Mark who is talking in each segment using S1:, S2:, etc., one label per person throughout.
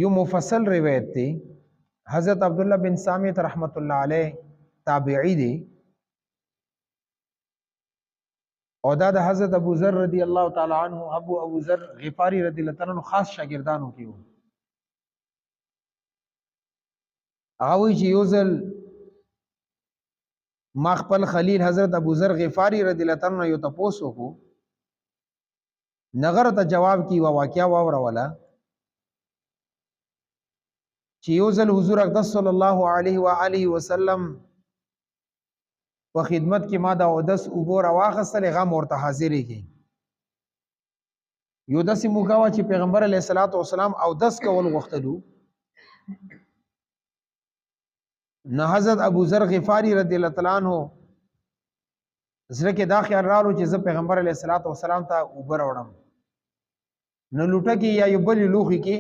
S1: یو مفصل روایت دی حضرت عبداللہ بن سامت رحمت اللہ علیہ تابعی دی او دا د حضرت ابو ذر رضی اللہ تعالی عنہ ابو ذر غفاری رضی اللہ تعالی عنہ خاص شاگردانو کې وو. هغه وی چې یو ځل ما خپل خلیل حضرت ابو ذر غفاری رضی اللہ تعالی عنہ یو تاسو کو نغر ته جواب کی واقعیا واوروله چې یو ځل حضور اقدس صلی الله علیه و آله وسلم په خدمت کې ما دا اودس اوبو راواخستل غم ورته حاضرې کې یو داسې موقع وه چې پیغمبر علیه الصلاۃ والسلام اودس کول غوښتلو نو حضرت ابو ذر غفاری رضی الله تعالی عنہ زړه کې دا خیال راغلو چې زه پیغمبر علیه الصلاۃ والسلام ته اوبه راوړم نو لوټه کې یا یو بل لوښي کې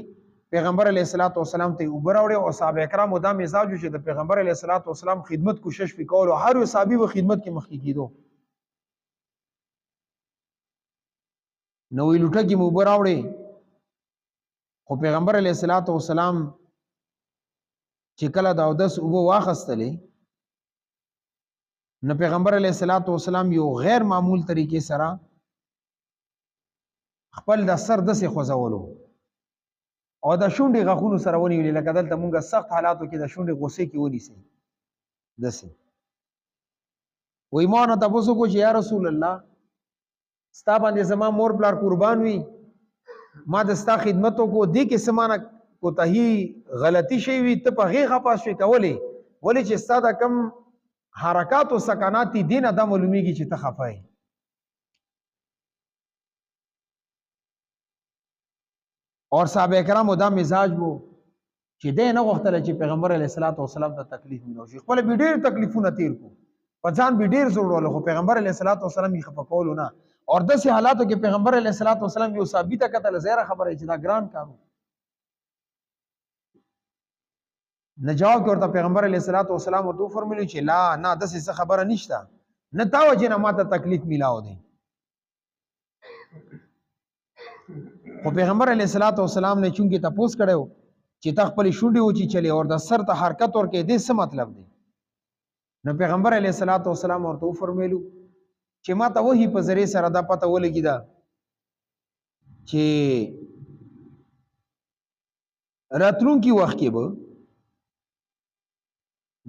S1: پیغمبر علیه الصلاۃ والسلام ته اوبه راوړي او صحابه کرام دا مزاج چې د پیغمبر علیه الصلاۃ والسلام خدمت کوشش وکول او هر یو صحابي په خدمت کې مخکې کیدو نو وی لوټه کې اوبه راوړي خو پیغمبر علیه الصلاۃ والسلام چې کله دا اودس اوبه واخستلې نو پیغمبر علیه الصلاۃ والسلام یو غیر معمول طریقې سره خپل د سر دسې خوځولو او د شونډې غاښونو سره ونیولې لکه دلته مونږ سخت حالاتو کې د شونډې غوسې کې ونیسئ دسې وی ما نه تپوسو کو چې یا رسول الله ستا باندې زما مور پلار قربان وي ما د ستا خدمت وکړو دې کې څه مانه کوتاهي غلطي شوې وي ته په هغې خفه شوې کولې ولې چې ستا د کم حرکات او سکنات دي دې نه دا معلومیږي چې ته خفه یې اور صحابه کرامو دا مزاج وو چې دې نه غوښتل چې پیغمبر علیه الصلاۃ والسلام ته تکلیف مینو شي خپل به ډېر تکلیفونه تیر کو په ځان به ډېر زوړول خو پیغمبر علیه الصلاۃ والسلام یې خفه کولو نه اور داسې حالاتو کې پیغمبر علیه الصلاۃ والسلام یو ثابته کتل زیره خبره چې دا ګران کارو نه جواب ورته پیغمبر علیه الصلاۃ والسلام ورته فرمایلی چې لا نه داسې څه خبره نشته نه تا وجه نه ماته تکلیف میلاو دی خو پیغمبر علیه الصلاۃ والسلام نے چونکه تپوس کړو چې تا خپل شونډې وچی چلی اور د سر ته حرکت ورکې دې څه مطلب دی نو پیغمبر علیه الصلاۃ والسلام ورته فرمایلو چې ما ته وਹੀ په ذریعہ سره دا پته ولګی دا چې راتلونکي وخت کې به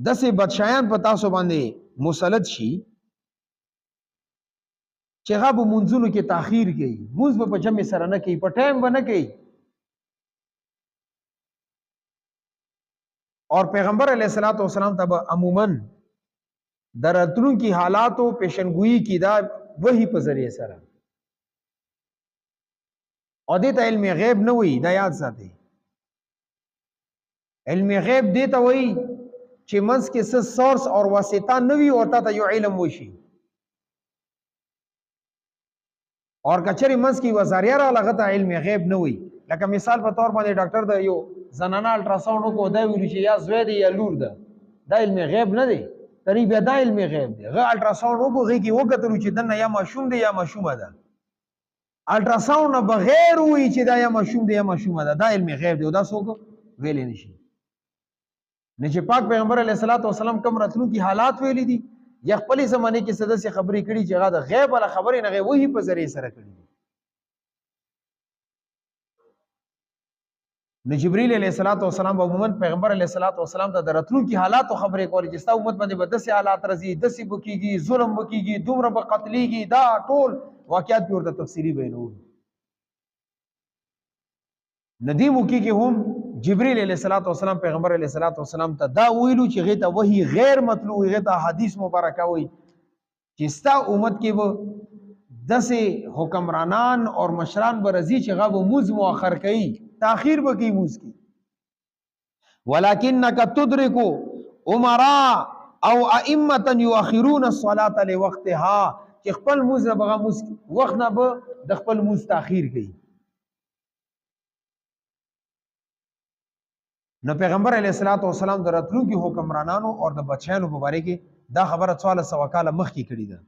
S1: دسه بدشایان په تاسو باندې مسلط شي چې هغه به منځونو کې تاخير کوي موږ به په جمع سره نه کوي په ټایم به نه کوي اور پیغمبر علیه الصلاۃ والسلام ته عموما د راتلونکي حالاتو پیشنګوئی کی دا وਹੀ په ذریعہ سره او دې ته علم غیب نه وي دا یاد ساتئ علم غیب دې ته وي چې منځ کې څه سورس اور واسطه نه وي او ته یو علم وشي اور کچری منځ کې وزاریه را لغته علم غیب نه وي لکه مثال په تور باندې ډاکټر د یو زنانه الټراساوند کو دا ویل چې یا زوی دی یا لور ده دا علم غیب نه دی تقریبا دا علم غیب دی غا الټراساوند وګورئ کې وکتل چې دنه یا ماشوم دی یا ماشومه ده الټراساوند بغیر وی چې دا یا ماشوم دی یا ماشومه ده دا علم غیب دی او دا څوک ویل نشي نه چې پاک پیغمبر علیه الصلاۃ والسلام کوم راتلونکي حالات ویلي دي یا خپل زمانه کې سدسي خبرې کړي چې هغه د غیب ولا خبرې نه وਹੀ په ذریعہ سره کړي نو جبرئیل علیه الصلاۃ والسلام عموما پیغمبر علیه الصلاۃ والسلام ته د راتلونکي حالات او خبرې کولې چې ستا امت باندې به داسې حالات راځي داسې بکیږي ظلم بکیږي دومره به قتلېږي دا ټول واقعات به ورته تفصیلي بیانول ندیمو کې هم جبرئیل علیه الصلاۃ والسلام پیغمبر علیه الصلاۃ والسلام ته دا ویلو چې غیته وਹੀ غیر مطلوب غیته حدیث مبارکه وي چې ستا امت کې به داسې حکمرانان اور مشران به راځي چې هغه به موز مؤخر کوي تاخير به کوي موز کی ولکنک تدرک امراء او ائمه یؤخرون الصلاه لوقتها چې خپل موز نه بغه موز وخت نه به د خپل موز تاخير کوي نو پیغمبر علیه الصلاۃ والسلام د راتلونکي حکمرانانو او د بچیانو په باره کې دا خبره 1400 کاله مخکې کړې ده